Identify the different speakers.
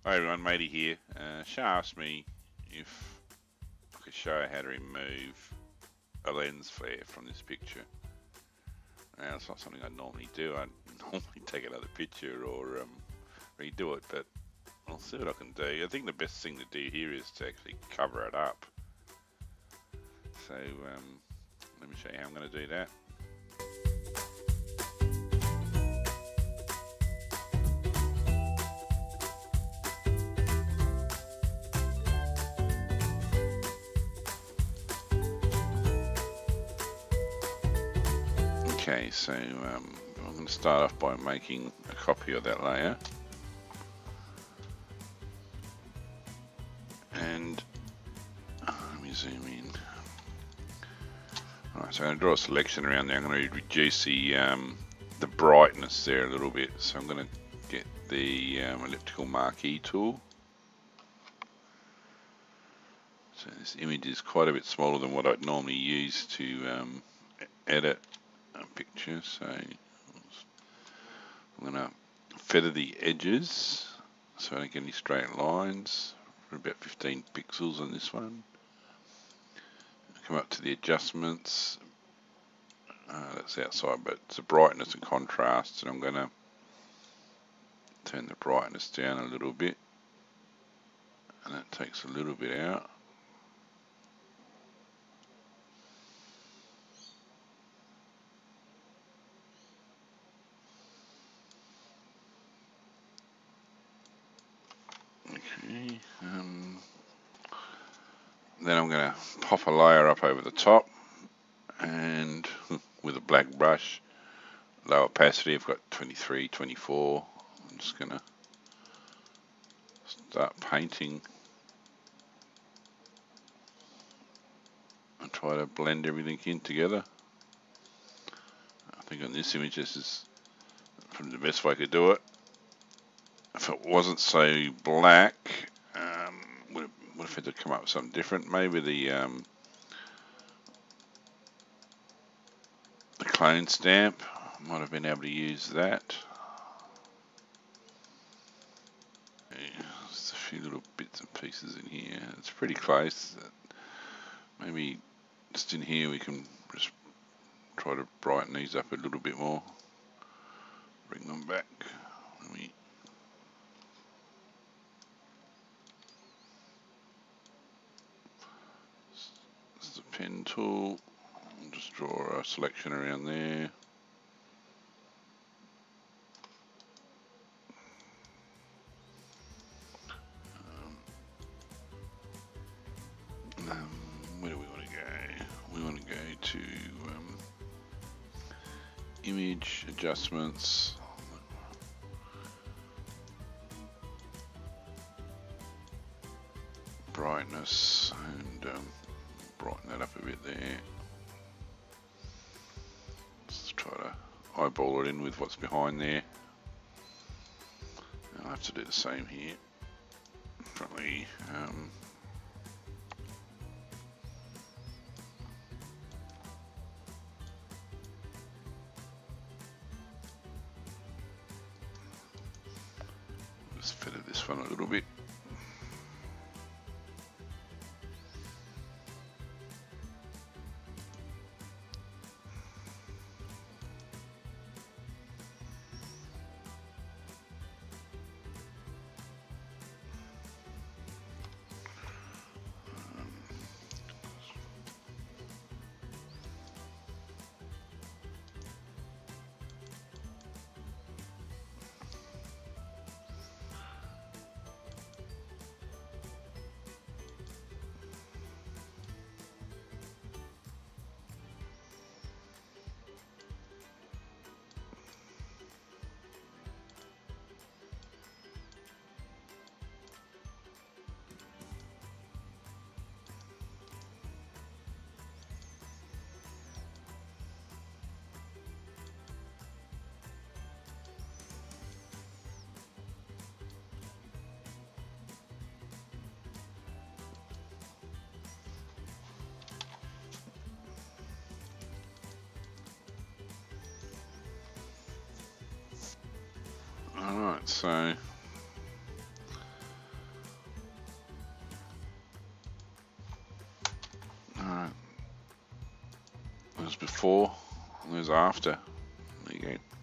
Speaker 1: Hi everyone, Matey here. Shar asked me if I could show how to remove a lens flare from this picture. Now, it's not something I normally do. I normally take another picture or redo it, but I'll see what I can do. I think the best thing to do here is to actually cover it up. So let me show you how I'm going to do that. Okay, so I'm going to start off by making a copy of that layer. And let me zoom in. Alright, so I'm going to draw a selection around there. I'm going to reduce the brightness there a little bit. So I'm going to get the elliptical marquee tool. So this image is quite a bit smaller than what I'd normally use to edit a picture. So I'm going to feather the edges so I don't get any straight lines. For about 15 pixels on this one. Come up to the adjustments. That's outside, but it's the brightness and contrast, and I'm going to turn the brightness down a little bit, and that takes a little bit out. Okay, then I'm going to pop a layer up over the top, and with a black brush, low opacity, I've got 23, 24. I'm just going to start painting and try to blend everything in together. I think on this image this is probably the best way I could do it. If it wasn't so black, would have had to come up with something different. Maybe the clone stamp, might have been able to use that. There's a few little bits and pieces in here. It's pretty close. Maybe just in here we can just try to brighten these up a little bit more. Bring them back. This is the pen tool. I'll just draw a selection around there. Where do we want to go? We want to go to image adjustments. Brightness, and brighten that up a bit there. Let's try to eyeball it in with what's behind there. I'll have to do the same here. Probably just feather this one a little bit. Alright, so There's before and there's after. There you go.